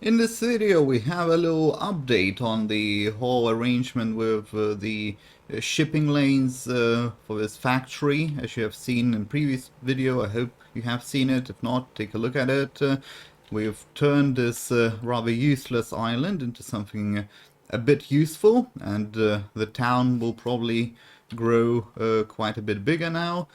In this video we have a little update on the whole arrangement with the shipping lanes for this factory. As you have seen in previous video, I hope you have seen it. If not, take a look at it. We've turned this rather useless island into something a bit useful, and the town will probably grow quite a bit bigger now.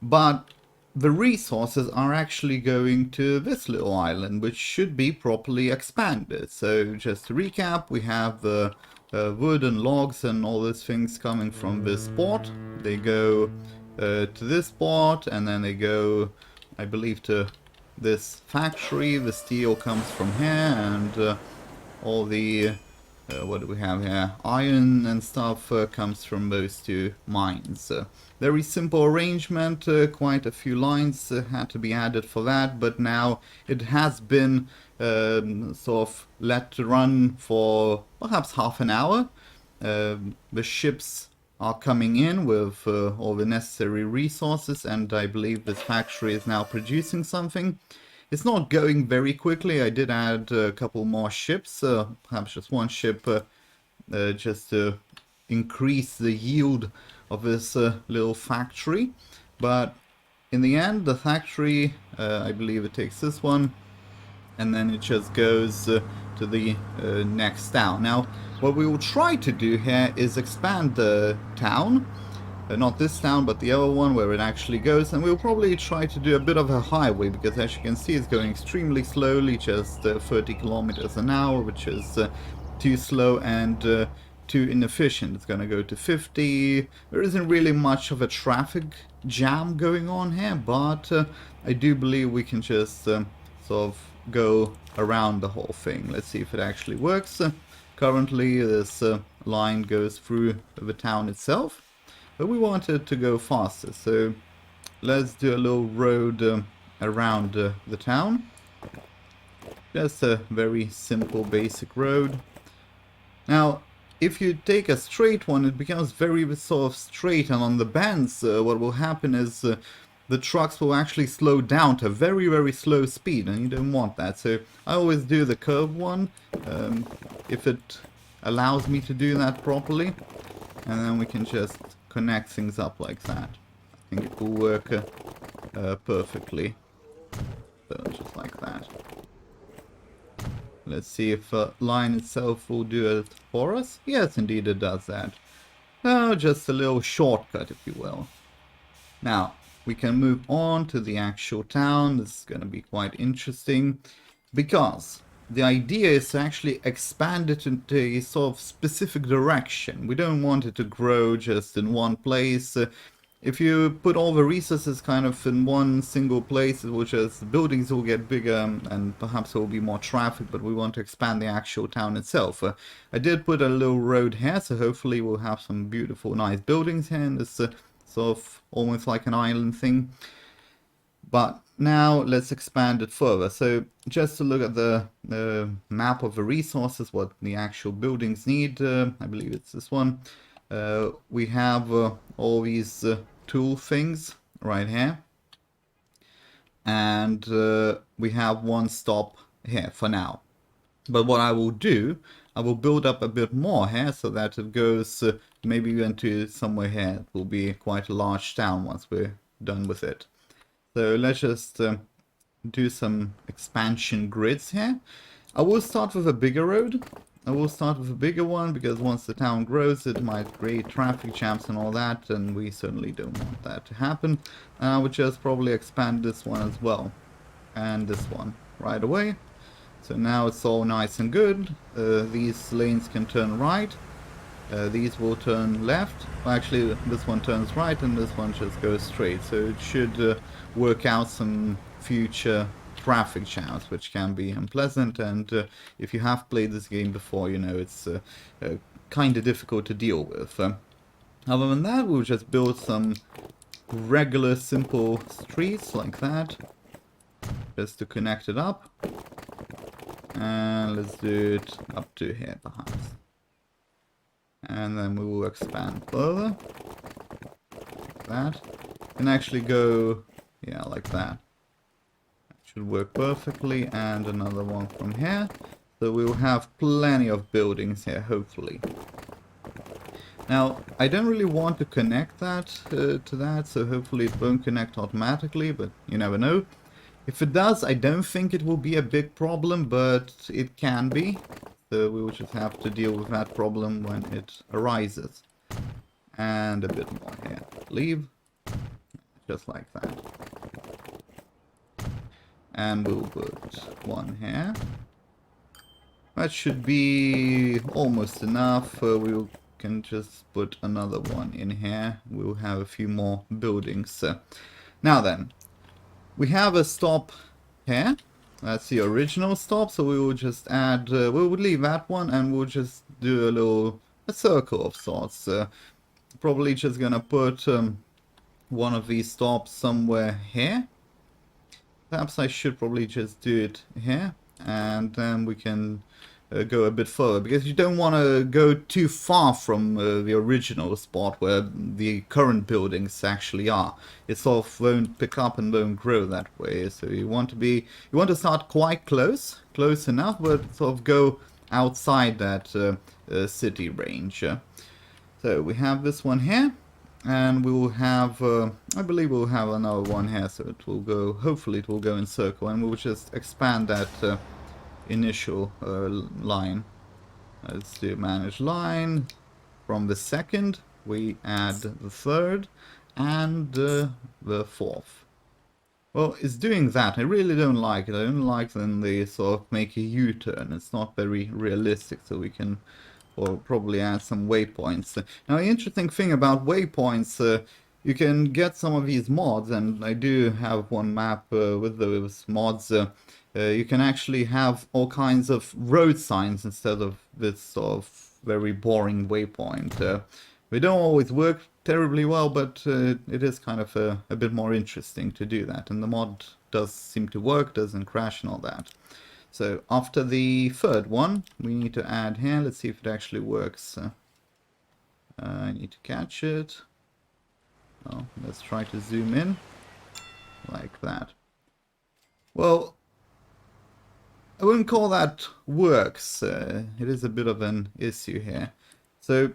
But the resources are actually going to this little island, which should be properly expanded. So just to recap, we have the wood and logs and all these things coming from this port. They go to this port, and then they go, I believe, to this factory. The steel comes from here, and all the what do we have here? Iron and stuff comes from those two mines. Very simple arrangement, quite a few lines had to be added for that, but now it has been sort of let to run for perhaps half an hour. The ships are coming in with all the necessary resources, and I believe this factory is now producing something. It's not going very quickly. I did add a couple more ships, perhaps just one ship, just to increase the yield of this little factory. But in the end, the factory, I believe it takes this one, and then it just goes to the next town. Now, what we will try to do here is expand the town. Not this town, but the other one where it actually goes, and we'll probably try to do a bit of a highway, because as you can see it's going extremely slowly, just 30 kilometers an hour, which is too slow and too inefficient. It's going to go to 50. There isn't really much of a traffic jam going on here, but I do believe we can just sort of go around the whole thing. Let's see if it actually works. Currently this line goes through the town itself, but we wanted to go faster, so let's do a little road around the town. Just a very simple basic road. Now, if you take a straight one, it becomes very sort of straight, and on the bends what will happen is the trucks will actually slow down to a very, very slow speed, and you don't want that. So I always do the curved one, if it allows me to do that properly, and then we can just connect things up like that. I think it will work perfectly. So just like that. Let's see if the line itself will do it for us. Yes, indeed it does that. Oh, just a little shortcut, if you will. Now, we can move on to the actual town. This is going to be quite interesting, because the idea is to actually expand it into a sort of specific direction. We don't want it to grow just in one place. If you put all the resources kind of in one single place, it will just, buildings will get bigger and perhaps there will be more traffic, but we want to expand the actual town itself. I did put a little road here, so hopefully we'll have some beautiful, nice buildings here in this sort of almost like an island thing. But now let's expand it further. So just to look at the map of the resources, what the actual buildings need, I believe it's this one. We have all these tool things right here. And we have one stop here for now. But what I will do, I will build up a bit more here so that it goes maybe into somewhere here. It will be quite a large town once we're done with it. So let's just do some expansion grids here. I will start with a bigger road. I will start with a bigger one, because once the town grows it might create traffic jams and all that, and we certainly don't want that to happen. And I would just probably expand this one as well, and this one right away. So now it's all nice and good. These lanes can turn right. These will turn left. Well, actually, this one turns right and this one just goes straight. So it should work out some future traffic jams, which can be unpleasant. And if you have played this game before, you know it's kind of difficult to deal with. Other than that, we'll just build some regular, simple streets like that, just to connect it up. And let's do it up to here, perhaps. And then we will expand further. Like that. Can actually go, yeah, like that. That should work perfectly. And another one from here. So we will have plenty of buildings here, hopefully. Now, I don't really want to connect that to that, so hopefully it won't connect automatically, but you never know. If it does, I don't think it will be a big problem, but it can be. So we will just have to deal with that problem when it arises. And a bit more here. Leave. Just like that. And we'll put one here. That should be almost enough. We can just put another one in here. We'll have a few more buildings. Now then, we have a stop here. That's the original stop, so we will just add, we will leave that one and we'll just do a circle of sorts. Probably just gonna put one of these stops somewhere here. Perhaps I should probably just do it here, and then we can go a bit further, because you don't want to go too far from the original spot where the current buildings actually are. It sort of won't pick up and won't grow that way. So you want to start quite close enough, but sort of go outside that city range. So we have this one here. And we will have, I believe we'll have another one here, so it will go, hopefully it will go in circle, and we'll just expand that initial line. Let's do manage line. From the second, we add the third and the fourth. Well, it's doing that. I really don't like it. I don't like when they sort of make a U-turn. It's not very realistic, so we can... or probably add some waypoints. Now, the interesting thing about waypoints, you can get some of these mods, and I do have one map with those mods. You can actually have all kinds of road signs instead of this sort of very boring waypoint. They don't always work terribly well, but it is kind of a bit more interesting to do that, and the mod does seem to work, doesn't crash and all that. So after the third one, we need to add here. Let's see if it actually works. I need to catch it. Well, let's try to zoom in like that. Well, I wouldn't call that works. It is a bit of an issue here. So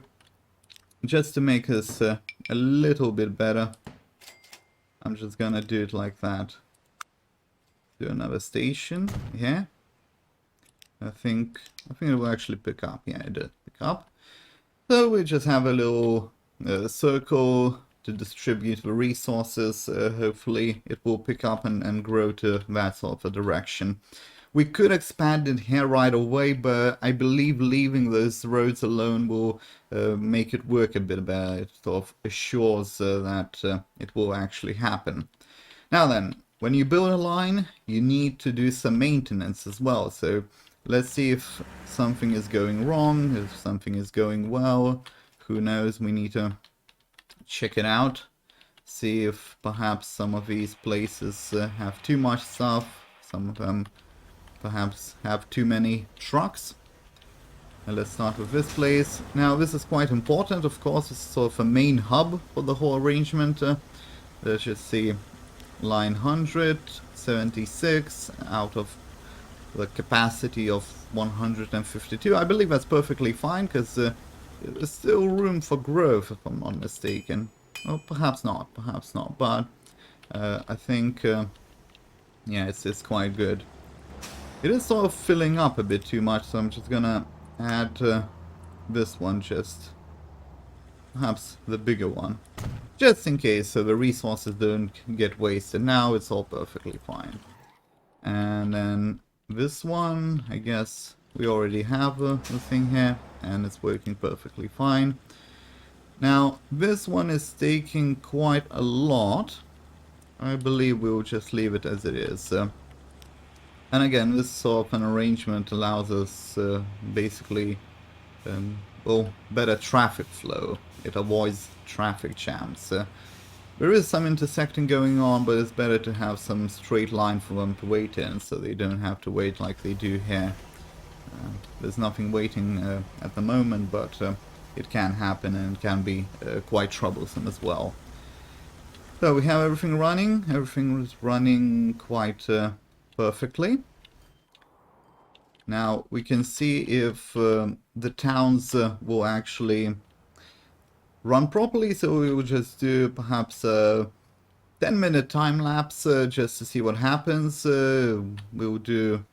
just to make us a little bit better, I'm just gonna do it like that. Do another station here. I think it will actually pick up. Yeah, it did pick up. So we just have a little circle to distribute the resources. Hopefully it will pick up and grow to that sort of a direction. We could expand it here right away, but I believe leaving those roads alone will make it work a bit better. It sort of assures that it will actually happen. Now then, when you build a line, you need to do some maintenance as well. So let's see if something is going wrong, if something is going well. Who knows? We need to check it out. See if perhaps some of these places have too much stuff. Some of them perhaps have too many trucks. Let's start with this place. Now this is quite important, of course. It's sort of a main hub for the whole arrangement. Let's just see. Line 100, 76 out of the capacity of 152. I believe that's perfectly fine, because there's still room for growth, if I'm not mistaken. Well, perhaps not, but I think, yeah, it's quite good. It is sort of filling up a bit too much, so I'm just gonna add this one, just perhaps the bigger one, just in case, so the resources don't get wasted. Now it's all perfectly fine. And then this one, I guess we already have the thing here, and it's working perfectly fine. Now this one is taking quite a lot. I believe we'll just leave it as it is. And again, this sort of an arrangement allows us basically well, better traffic flow. It avoids traffic jams. There is some intersecting going on, but it's better to have some straight line for them to wait in, so they don't have to wait like they do here. There's nothing waiting at the moment, but it can happen, and it can be quite troublesome as well. So we have everything running. Everything is running quite perfectly. Now we can see if the towns will actually run properly, so we will just do perhaps a 10-minute time lapse just to see what happens. We'll do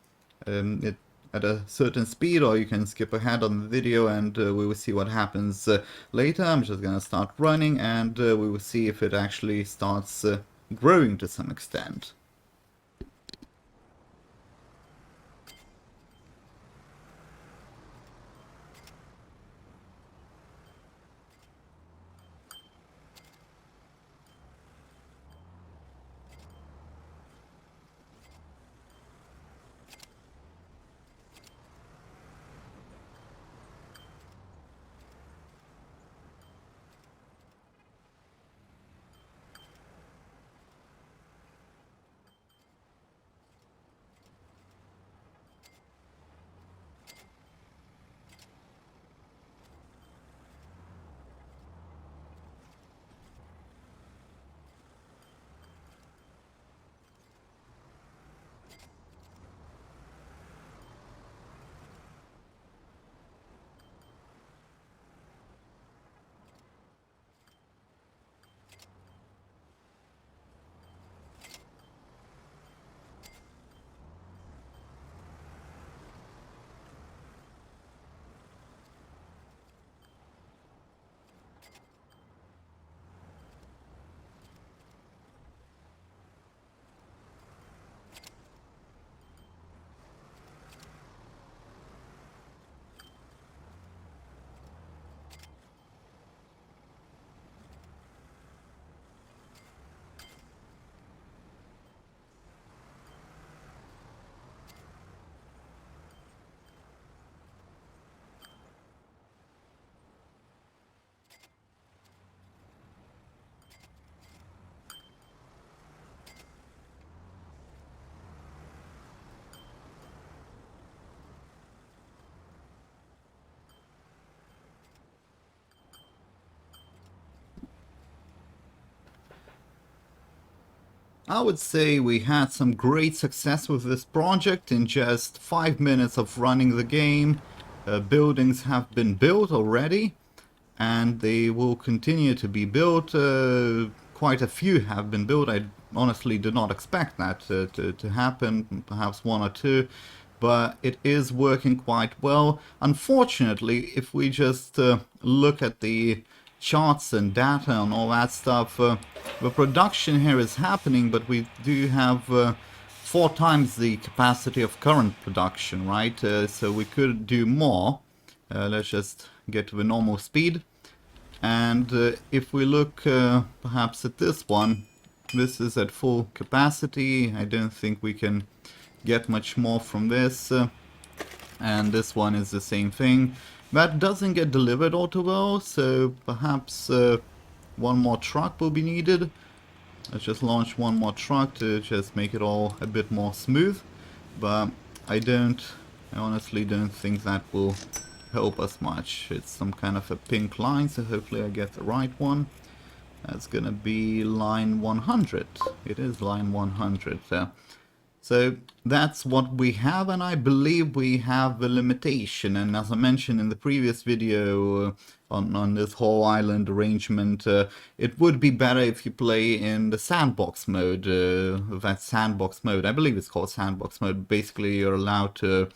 it at a certain speed, or you can skip ahead on the video and we will see what happens later. I'm just gonna start running and we will see if it actually starts growing to some extent. I would say we had some great success with this project. In just 5 minutes of running the game, buildings have been built already, and they will continue to be built. Quite a few have been built. I honestly did not expect that to happen, perhaps one or two, but it is working quite well. Unfortunately, if we just look at the charts and data and all that stuff, the production here is happening, but we do have 4 times the capacity of current production, right? So we could do more. Let's just get to the normal speed. And if we look perhaps at this one, this is at full capacity. I don't think we can get much more from this. And this one is the same thing. That doesn't get delivered auto well, so perhaps one more truck will be needed. Let's just launch one more truck to just make it all a bit more smooth. But I honestly don't think that will help us much. It's some kind of a pink line, so hopefully I get the right one. That's gonna be line 100. It is line 100. So that's what we have, and I believe we have a limitation. And as I mentioned in the previous video on this whole island arrangement, it would be better if you play in the sandbox mode. That sandbox mode, I believe it's called sandbox mode. Basically, you're allowed to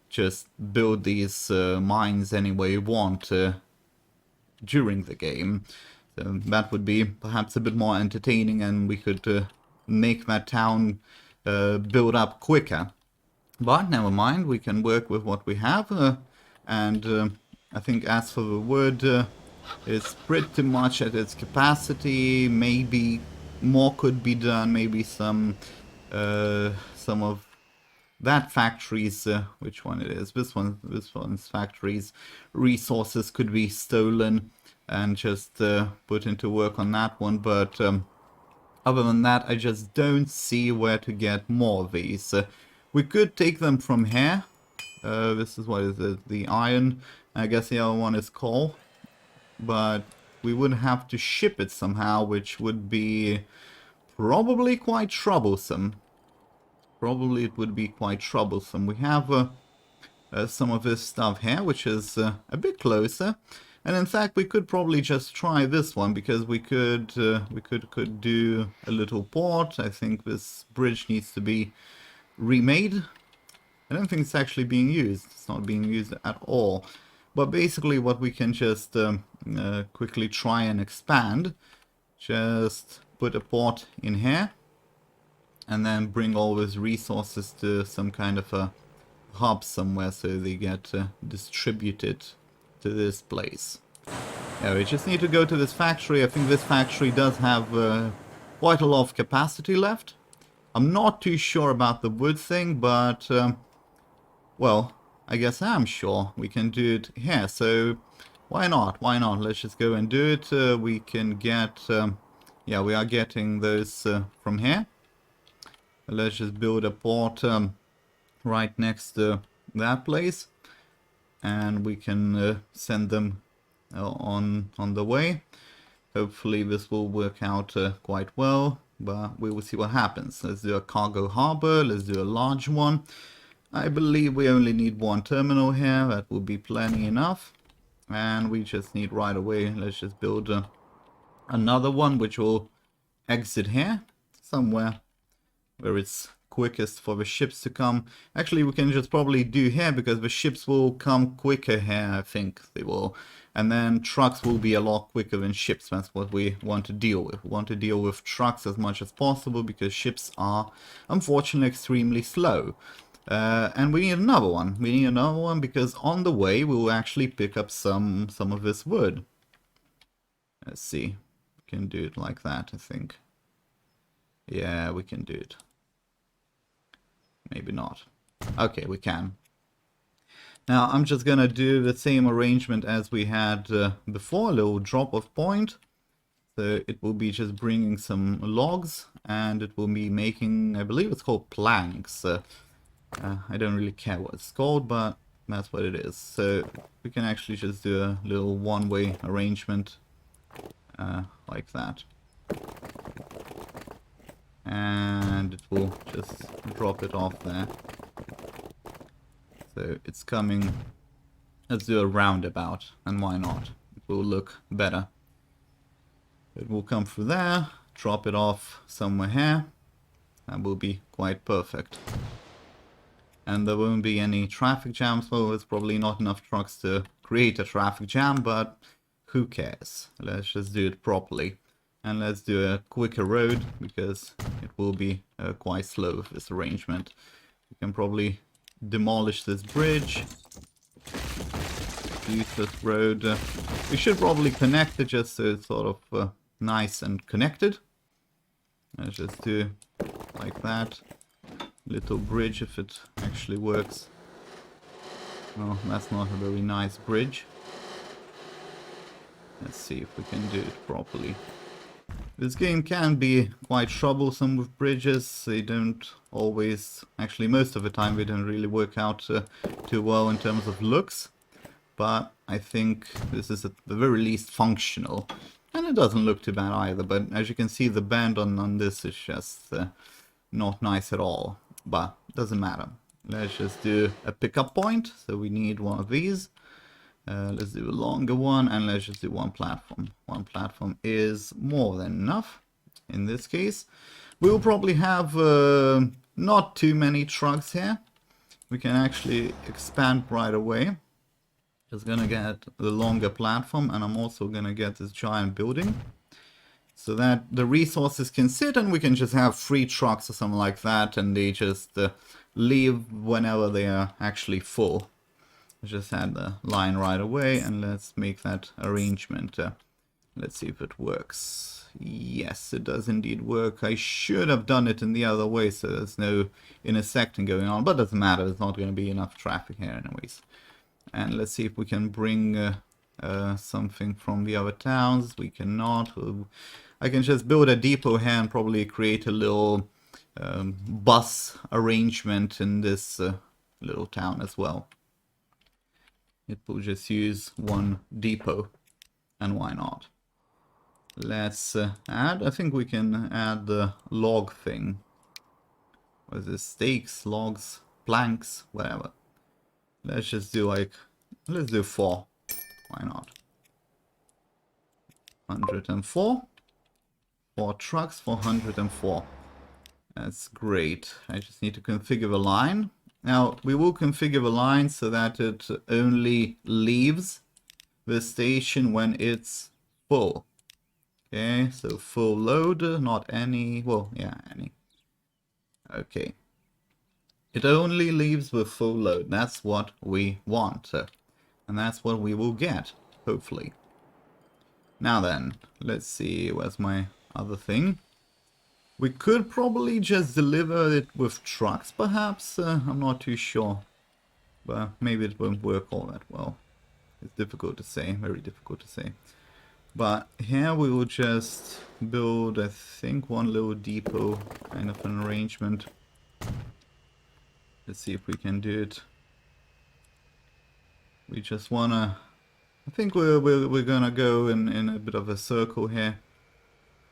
just build these mines any way you want during the game. So that would be perhaps a bit more entertaining, and we could make that town build up quicker. But never mind, we can work with what we have. And I think as for the wood, it's pretty much at its capacity. Maybe more could be done. Maybe some of that factory's, which one it is? This one's factory's resources could be stolen and just put into work on that one. But other than that, I just don't see where to get more of these. We could take them from here. This is what is it? The iron. I guess the other one is coal. But we would have to ship it somehow, which would be probably quite troublesome. Probably it would be quite troublesome. We have some of this stuff here, which is a bit closer. And in fact, we could probably just try this one, because we could do a little port. I think this bridge needs to be remade. I don't think it's actually being used. It's not being used at all. But basically what we can just quickly try and expand, just put a port in here, and then bring all those resources to some kind of a hub somewhere so they get distributed to this place. Yeah, we just need to go to this factory. I think this factory does have quite a lot of capacity left. I'm not too sure about the wood thing, but well, I guess I'm sure we can do it here. So why not? Why not? Let's just go and do it. We can get, yeah, we are getting those from here. Let's just build a port right next to that place, and we can send them on the way. Hopefully this will work out quite well, but we will see what happens. Let's do a cargo harbor. Let's do a large one. I believe we only need one terminal here. That will be plenty enough. And we just need right away, let's just build another one which will exit here somewhere where it's quickest for the ships to come. Actually, we can just probably do here, because the ships will come quicker here, I think they will. And then trucks will be a lot quicker than ships. That's what we want to deal with. We want to deal with trucks as much as possible, because ships are unfortunately extremely slow. And we need another one. We need another one because on the way we will actually pick up some of this wood. Let's see. We can do it like that, I think. Yeah, we can do it. Maybe not. Okay, we can. Now I'm just gonna do the same arrangement as we had before, a little drop-off point. So it will be just bringing some logs, and it will be making, I believe it's called planks. I don't really care what it's called, but that's what it is. So we can actually just do a little one-way arrangement like that. And it will just drop it off there. So it's coming. Let's do a roundabout, and why not? It will look better. It will come through there, drop it off somewhere here. That will be quite perfect. And there won't be any traffic jams. Well, there's probably not enough trucks to create a traffic jam, but who cares? Let's just do it properly. And let's do a quicker road, because it will be quite slow with this arrangement. We can probably demolish this bridge. Use this road. We should probably connect it just so it's sort of nice and connected. Let's just do like that. Little bridge, if it actually works. Oh, that's not a very nice bridge. Let's see if we can do it properly. This game can be quite troublesome with bridges. They don't always, actually most of the time, they don't really work out too well in terms of looks. But I think this is at the very least functional. And it doesn't look too bad either, but as you can see, the bend on this is just not nice at all. But doesn't matter. Let's just do a pickup point. So we need one of these. Let's do a longer one, and let's just do one platform. One platform is more than enough in this case. We will probably have not too many trucks here. We can actually expand right away. Just gonna get the longer platform, and I'm also gonna get this giant building so that the resources can sit, and we can just have 3 trucks or something like that, and they just leave whenever they are actually full. Just add the line right away, and let's make that arrangement. Let's see if it works. Yes, it does indeed work. I should have done it in the other way, so there's no intersecting going on, but it doesn't matter. There's not going to be enough traffic here anyways. And let's see if we can bring something from the other towns. We cannot. I can just build a depot here and probably create a little bus arrangement in this little town as well. It will just use one depot, and why not? Let's add, I think we can add the log thing. What is this? Stakes, logs, planks, whatever. Let's just do like, let's do 4. Why not? 104. 4 trucks, 404. That's great. I just need to configure the line. Now, we will configure the line so that it only leaves the station when it's full. Okay, so full load, not any, well, yeah, any. Okay. It only leaves with full load. That's what we want. And that's what we will get, hopefully. Now then, let's see, where's my other thing? We could probably just deliver it with trucks, perhaps. I'm not too sure. But maybe it won't work all that well. It's difficult to say, very difficult to say. But here we will just build, I think, one little depot kind of an arrangement. Let's see if we can do it. We just wanna... I think we're gonna go in a bit of a circle here.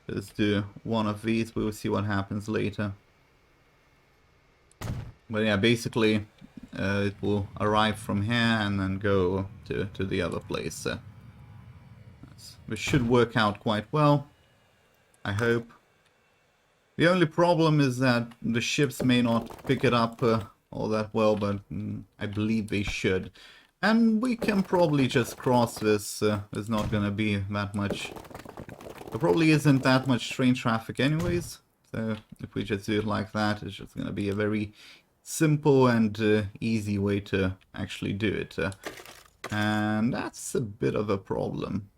Just do one of these, we'll see what happens later. But yeah, basically it will arrive from here and then go to the other place. This should work out quite well, I hope. The only problem is that the ships may not pick it up all that well, but I believe they should. And we can probably just cross this. There's not gonna be that much. There probably isn't that much train traffic anyways. So if we just do it like that, it's just gonna be a very simple and easy way to actually do it. And that's a bit of a problem.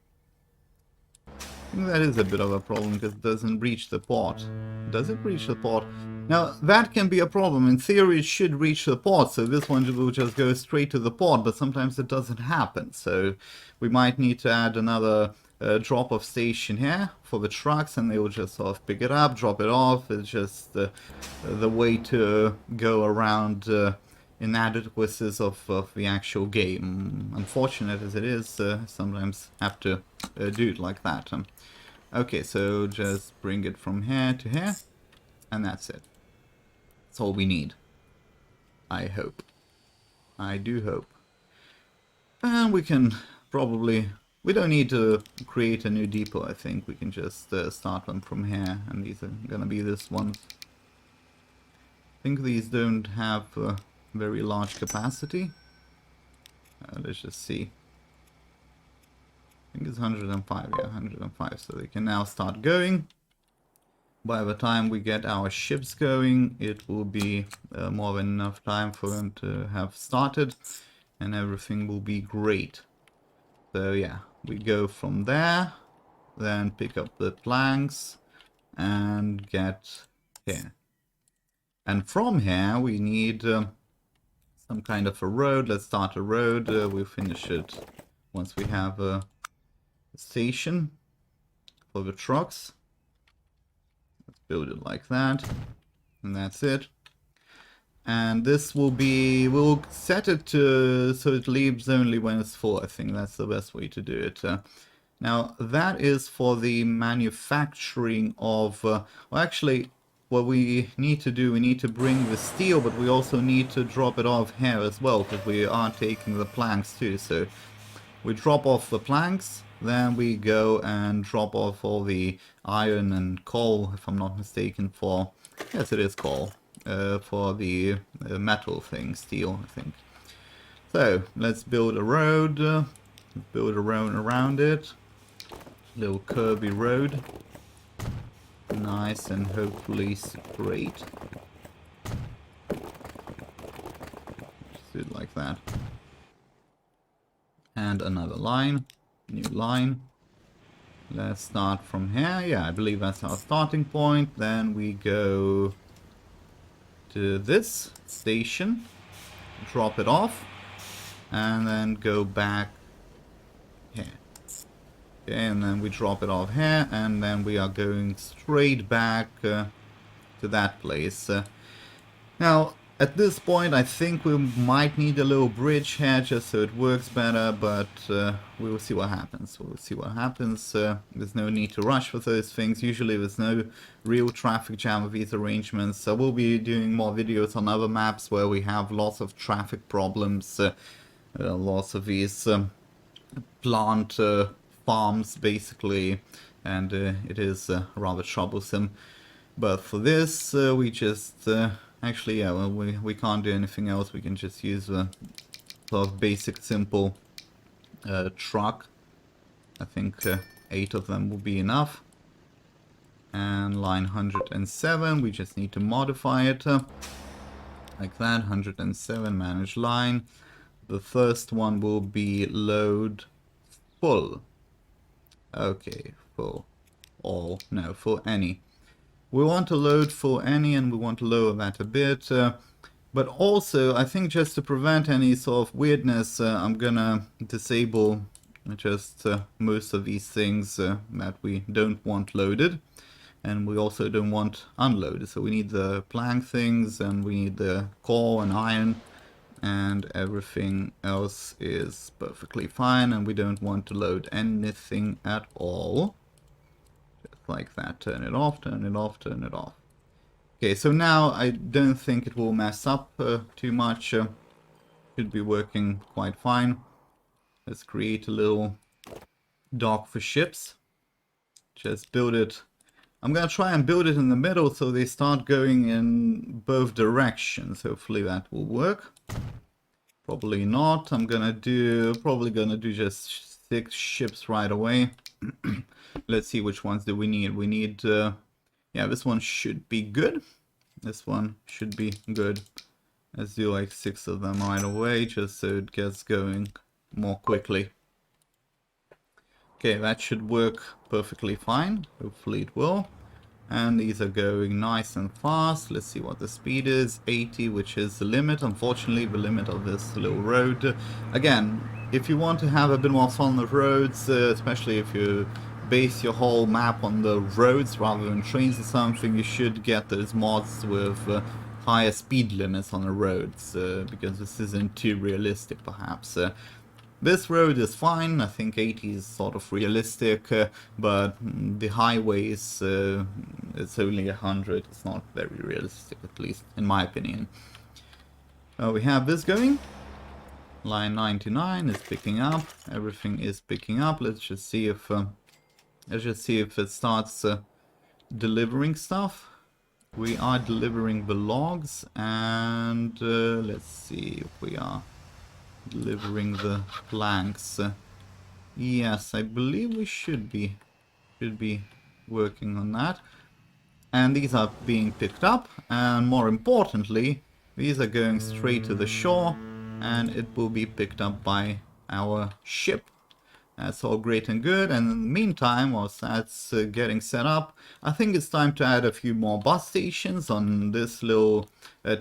I think that is a bit of a problem because it doesn't reach the port. Does it reach the port? Now, that can be a problem. In theory, it should reach the port, so this one will just go straight to the port, but sometimes it doesn't happen. So we might need to add another drop-off station here for the trucks, and they will just sort of pick it up, drop it off. It's just the way to go around inadequacies of the actual game. Unfortunate as it is, sometimes have to do it like that. Okay, so just bring it from here to here, and that's it. That's all we need. I hope. I do hope. And we can probably... We don't need to create a new depot, I think. We can just start them from here, and these are gonna be this ones. I think these don't have very large capacity. Let's just see. I think it's 105, yeah, 105, so they can now start going. By the time we get our ships going, it will be more than enough time for them to have started, and everything will be great. So yeah, we go from there, then pick up the planks, and get here. And from here, we need some kind of a road. Let's start a road. We'll finish it once we have a station for the trucks. Let's build it like that, and that's it. And this will be, we'll set it to so it leaves only when it's full. I think that's the best way to do it. Now that is for the manufacturing of well, actually what we need to do, we need to bring the steel, but we also need to drop it off here as well, because we are taking the planks too. So we drop off the planks, then we go and drop off all the iron and coal, if I'm not mistaken, for, yes, it is coal, for the metal thing, steel, I think. So let's build a road, around it, little curvy road, nice and hopefully straight. Just do it like that. And another line, new line. Let's start from here. Yeah, I believe that's our starting point. Then we go to this station, drop it off, and then go back here. Okay, and then we drop it off here, and then we are going straight back to that place. Now, At this point, I think we might need a little bridge here just so it works better, but we will see what happens. We'll see what happens. There's no need to rush with those things. Usually there's no real traffic jam with these arrangements. So we'll be doing more videos on other maps where we have lots of traffic problems, lots of these plant farms basically, and it is rather troublesome. But for this, we just actually, yeah, well, we can't do anything else. We can just use a sort of basic, simple truck. I think 8 of them will be enough. And line 107, we just need to modify it like that. 107, manage line. The first one will be load full. Okay, full. All, no, full any. We want to load for any, and we want to lower that a bit. But also, I think just to prevent any sort of weirdness, I'm gonna disable just most of these things that we don't want loaded. And we also don't want unloaded. So we need the plank things, and we need the coal and iron, and everything else is perfectly fine. And we don't want to load anything at all. Like that, turn it off, turn it off, turn it off. Okay, so now I don't think it will mess up too much. Should be working quite fine. Let's create a little dock for ships. Just build it. I'm gonna try and build it in the middle so they start going in both directions. Hopefully that will work. Probably not. I'm probably gonna do just 6 ships right away. Let's see which ones do we need. We need, yeah, this one should be good. This one should be good. Let's do like 6 of them right away, just so it gets going more quickly. Okay, that should work perfectly fine. Hopefully it will. And these are going nice and fast. Let's see what the speed is. 80, which is the limit. Unfortunately, the limit of this little road. Again, if you want to have a bit more fun on the roads, especially if you base your whole map on the roads rather than trains or something, you should get those mods with higher speed limits on the roads, because this isn't too realistic perhaps. This road is fine. I think 80 is sort of realistic, but the highways, it's only 100. It's not very realistic, at least in my opinion. We have this going. Line 99 is picking up. Everything is picking up. Let's just see if it starts delivering stuff. We are delivering the logs, and let's see if we are delivering the planks. Yes, I believe we should be working on that. And these are being picked up, and more importantly, these are going straight to the shore, and it will be picked up by our ship. That's all great and good, and in the meantime, whilst that's getting set up, I think it's time to add a few more bus stations on this little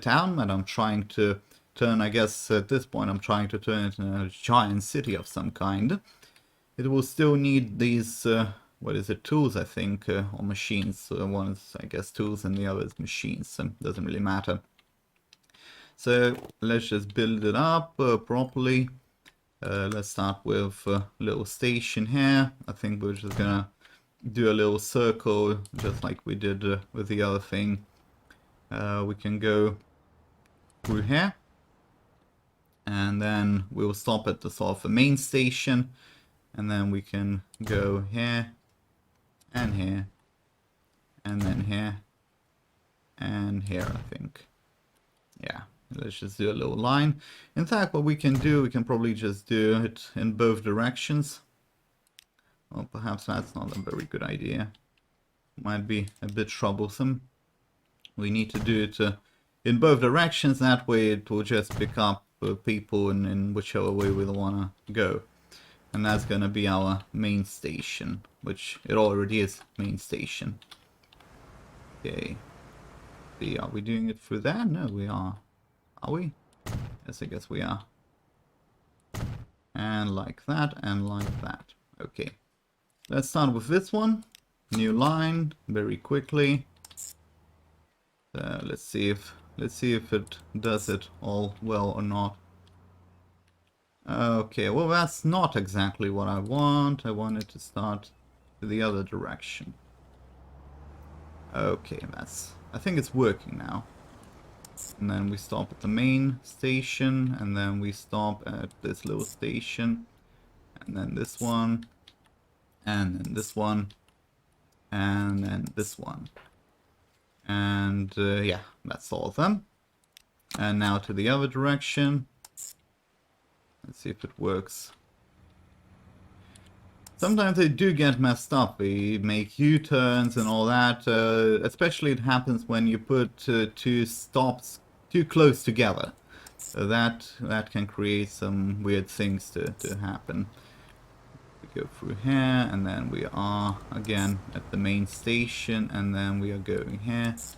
town that I'm trying to turn. I guess at this point I'm trying to turn it into a giant city of some kind. It will still need these, what is it, tools I think, or machines. One is I guess tools and the other is machines, so it doesn't really matter. So let's just build it up properly. Let's start with a little station here. I think we're just gonna do a little circle just like we did with the other thing. We can go through here, and then we'll stop at the sort of the main station, and then we can go here and here and then here and here, I think. Yeah. Let's just do a little line. In fact, what we can do, we can probably just do it in both directions. Well, perhaps that's not a very good idea. Might be a bit troublesome. We need to do it in both directions. That way it will just pick up people in whichever way we want to go. And that's going to be our main station, which it already is main station. Okay. See, are we doing it through there? No, we are. Are we? Yes, I guess we are. And like that, and like that. Okay. Let's start with this one. New line, very quickly. Let's see if Let's see if it does it all well or not. Okay, well that's not exactly what I want. I want it to start to the other direction. Okay, I think it's working now. And then we stop at the main station, and then we stop at this little station, and then this one, and then this one, and then this one. And yeah, that's all of them. And now to the other direction. Let's see if it works. Sometimes they do get messed up. They make U-turns and all that. Especially it happens when you put two stops too close together. So that can create some weird things to happen. We go through here, and then we are again at the main station, and then we are going here. It's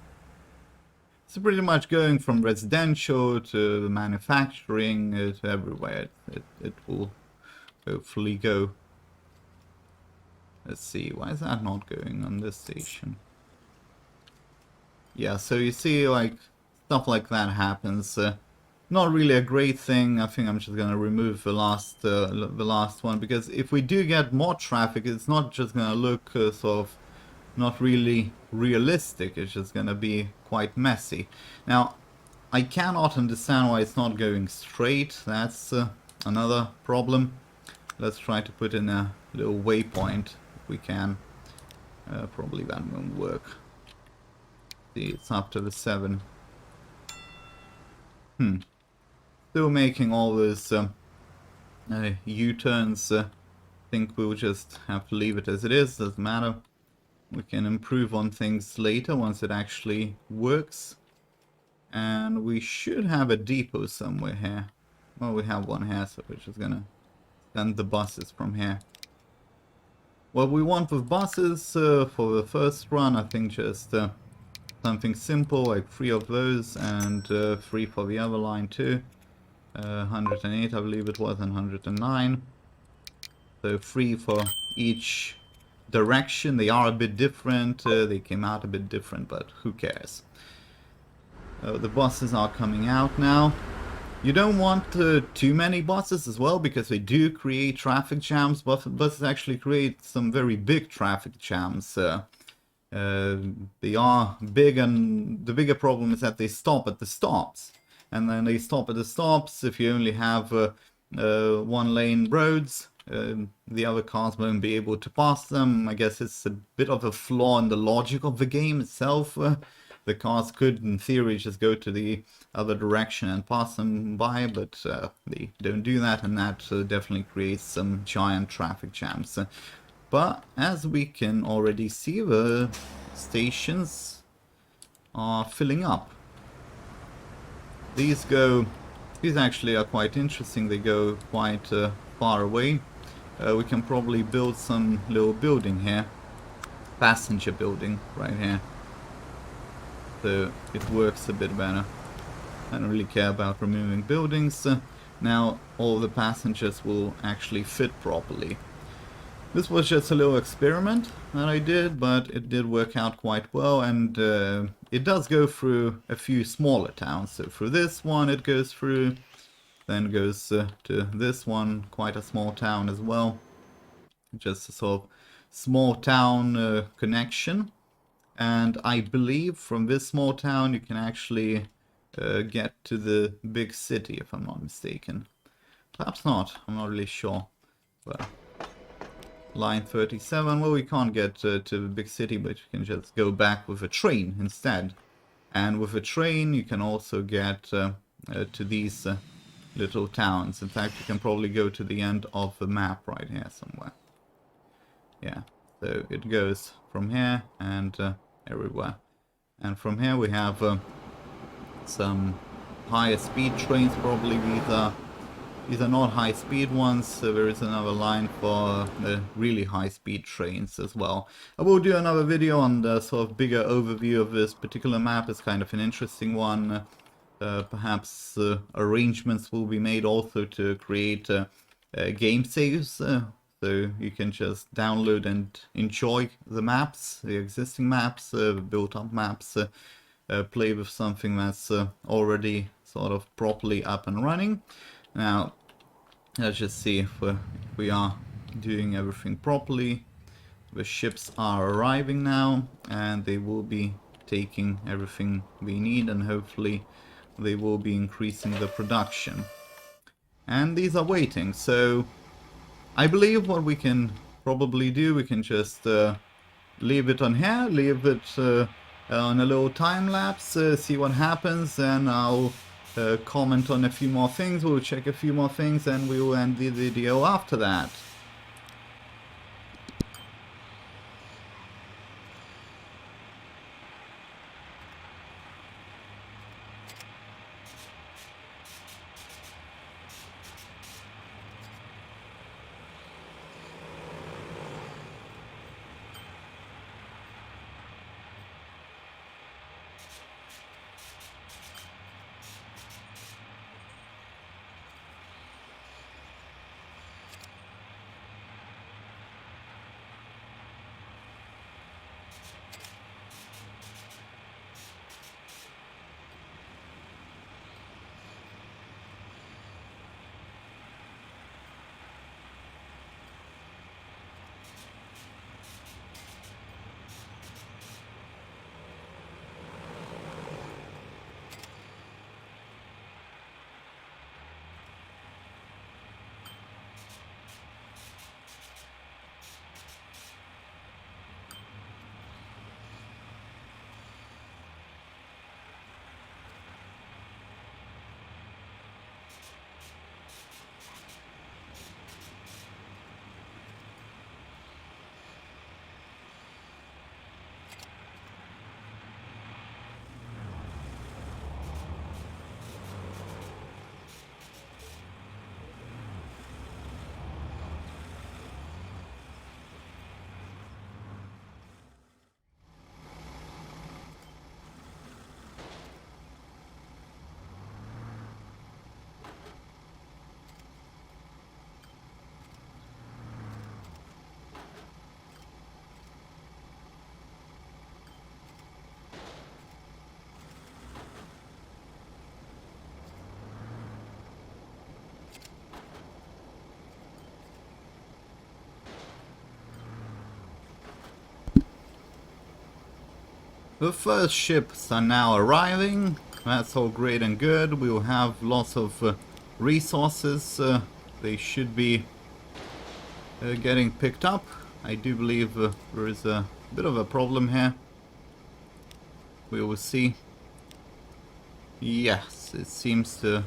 pretty much going from residential to manufacturing to everywhere. It will hopefully go. Let's see, why is that not going on this station? Yeah, so you see, like, stuff like that happens. Not really a great thing. I think I'm just gonna remove the last one, because if we do get more traffic, it's not just gonna look sort of not really realistic. It's just gonna be quite messy. Now, I cannot understand why it's not going straight. That's another problem. Let's try to put in a little waypoint if we can. Probably that won't work. See, it's up to the 7. Still making all those U-turns. Think we'll just have to leave it as it is. Doesn't matter. We can improve on things later once it actually works. And we should have a depot somewhere here. Well, we have one here, so we're just gonna send the buses from here. What we want with buses for the first run, I think just something simple, like 3 of those, and 3 for the other line too. 108, I believe it was, and 109. So 3 for each direction. They are a bit different. They came out a bit different, but who cares? The buses are coming out now. You don't want too many buses as well, because they do create traffic jams. Buses actually create some very big traffic jams. They are big, and the bigger problem is that they stop at the stops. And then they stop at the stops. If you only have 1-lane roads, the other cars won't be able to pass them. I guess it's a bit of a flaw in the logic of the game itself. The cars could, in theory, just go to the other direction and pass them by, but they don't do that, and that definitely creates some giant traffic jams. But as we can already see, the stations are filling up. These actually are quite interesting. They go quite far away. We can probably build some little building here, passenger building right here, so it works a bit better. I don't really care about removing buildings. Now all the passengers will actually fit properly. This was just a little experiment that I did, but it did work out quite well, and it does go through a few smaller towns. So through this one it goes through, then goes to this one, quite a small town as well. Just a sort of small town connection. And I believe from this small town you can actually get to the big city, if I'm not mistaken. Perhaps not, I'm not really sure. But line 37, well, we can't get to the big city, but you can just go back with a train instead. And with a train you can also get to these little towns. In fact, you can probably go to the end of the map right here somewhere. Yeah, so it goes from here and everywhere. And from here we have some higher speed trains. Probably these are not high speed ones, so there is another line for the really high speed trains as well. I will do another video on the sort of bigger overview of this particular map. It's kind of an interesting one. Perhaps arrangements will be made also to create game saves, so you can just download and enjoy the maps, the existing maps, built up maps, play with something that's already sort of properly up and running. Now, let's just see if we are doing everything properly. The ships are arriving now, and they will be taking everything we need, and hopefully they will be increasing the production. And these are waiting, so I believe what we can probably do, we can just leave it on here, leave it on a little time lapse, see what happens, and I'll comment on a few more things, we'll check a few more things, and we will end the video after that. The first ships are now arriving. That's all great and good. We will have lots of resources. They should be getting picked up. I do believe there is a bit of a problem here. We will see. Yes, it seems to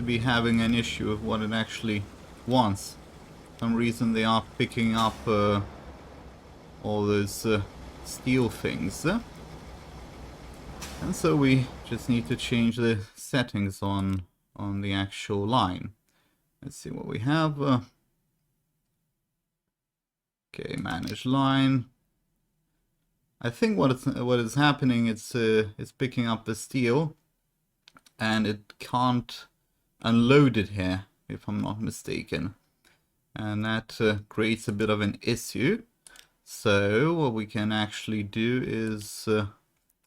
be having an issue with what it actually wants. For some reason they are picking up all those steel things, and so we just need to change the settings on the actual line. Let's see what we have. Okay, manage line. I think what is happening, it's picking up the steel and it can't unload it here, if I'm not mistaken, and that creates a bit of an issue. So what we can actually do is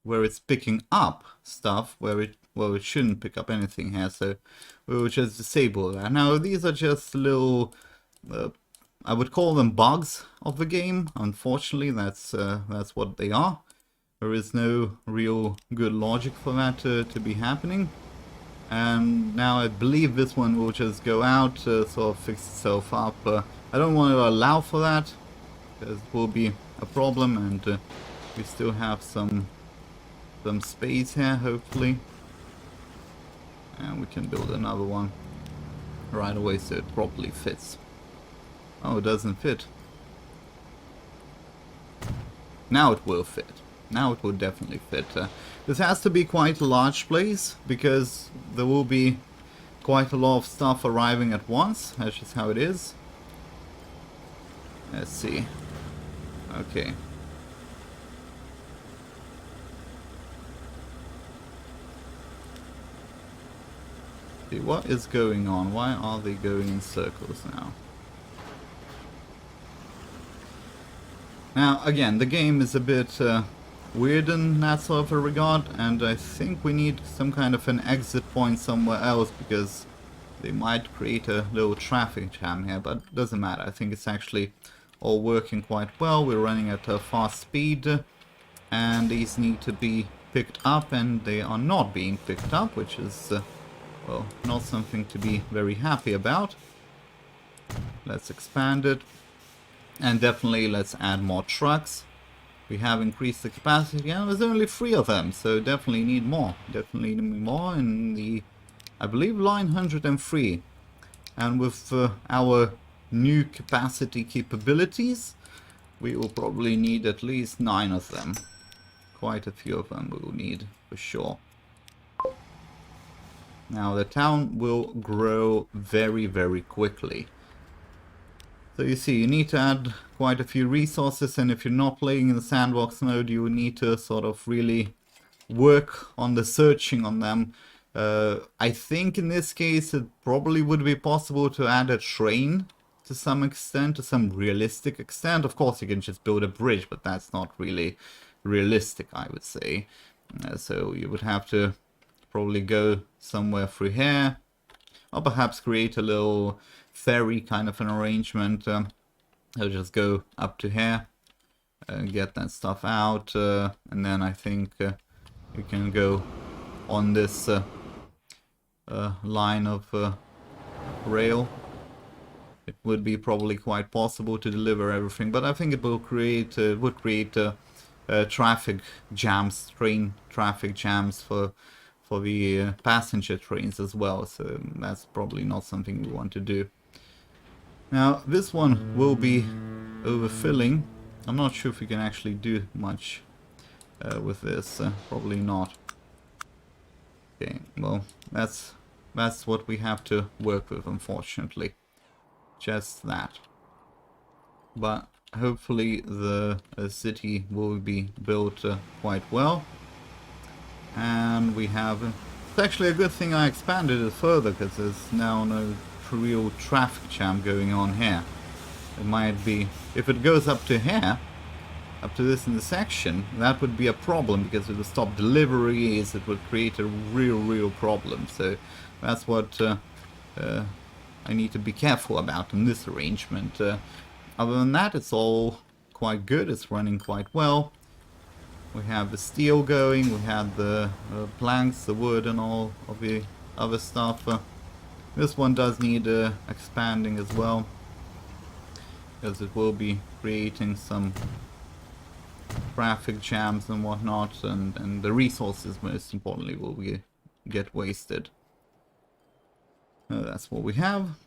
where it's picking up stuff, where it shouldn't pick up anything here, so we will just disable that. Now these are just little I would call them bugs of the game. Unfortunately, that's what they are. There is no real good logic for that to be happening. And now I believe this one will just go out, sort of fix itself up. I don't want to allow for that, because it will be a problem, and we still have some space here, hopefully. And we can build another one right away so it properly fits. Oh, it doesn't fit. Now it will fit. Now it will definitely fit. This has to be quite a large place, because there will be quite a lot of stuff arriving at once. That's just how it is. Let's see. Okay. See, what is going on? Why are they going in circles now? Now, again, the game is a bit weird in that sort of a regard, and I think we need some kind of an exit point somewhere else, because they might create a little traffic jam here, but it doesn't matter. I think it's actually all working quite well. We're running at a fast speed, and these need to be picked up, and they are not being picked up, which is, well, not something to be very happy about. Let's expand it, and definitely let's add more trucks. We have increased the capacity, and there's only 3 of them, so definitely need more. Definitely need more in the, I believe, line 103. And with our new capacity capabilities, we will probably need at least 9 of them. Quite a few of them we will need, for sure. Now, the town will grow very, very quickly. So you see, you need to add quite a few resources, and if you're not playing in the sandbox mode, you will need to sort of really work on the searching on them. I think in this case it probably would be possible to add a train to some extent, to some realistic extent. Of course you can just build a bridge, but that's not really realistic, I would say. So you would have to probably go somewhere through here, or perhaps create a little ferry kind of an arrangement. I'll just go up to here and get that stuff out, and then I think we can go on this line of rail. It would be probably quite possible to deliver everything, but I think it will create would create traffic jams, train traffic jams for the passenger trains as well, so that's probably not something we want to do. Now this one will be overfilling. I'm not sure if we can actually do much with this, probably not. Okay, well, that's what we have to work with, unfortunately. Just that. But hopefully the city will be built quite well. And we have... It's actually a good thing I expanded it further, because there's now no real traffic jam going on here. It might be... If it goes up to here, up to this intersection, that would be a problem, because it would stop deliveries, it would create a real problem. So that's what I need to be careful about in this arrangement. Other than that, it's all quite good, it's running quite well. We have the steel going, we have the planks, the wood, and all of the other stuff. This one does need expanding as well, because it will be creating some traffic jams and whatnot, and the resources, most importantly, will get wasted. That's what we have,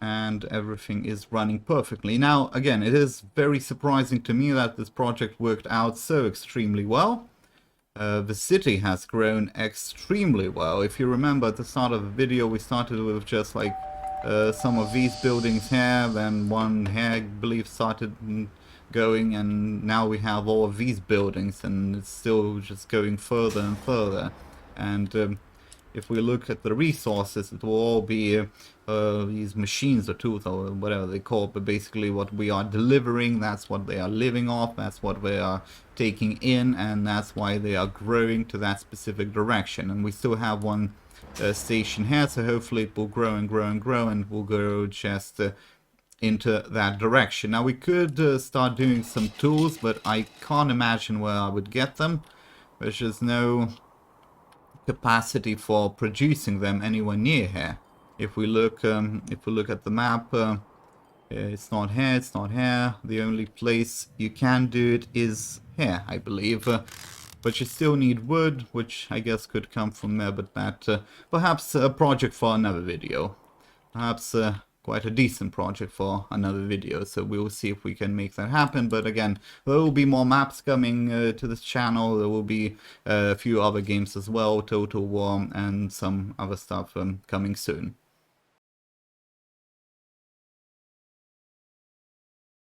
and everything is running perfectly. Now, again, it is very surprising to me that this project worked out so extremely well. The city has grown extremely well. If you remember at the start of the video, we started with just like some of these buildings here, then one here, I believe, started going, and now we have all of these buildings, and it's still just going further and further. And if we look at the resources, it will all be these machines or tools or whatever they call it, but basically what we are delivering, that's what they are living off, that's what they are taking in, and that's why they are growing to that specific direction. And we still have one station here, so hopefully it will grow and grow and grow, and will go just into that direction. Now we could start doing some tools, but I can't imagine where I would get them. There's just no capacity for producing them anywhere near here. If we look at the map, it's not here, it's not here. The only place you can do it is here, I believe. But you still need wood, which I guess could come from there, but that perhaps a project for another video. Perhaps quite a decent project for another video, so we'll see if we can make that happen. But again, there will be more maps coming to this channel. There will be a few other games as well, Total War and some other stuff coming soon.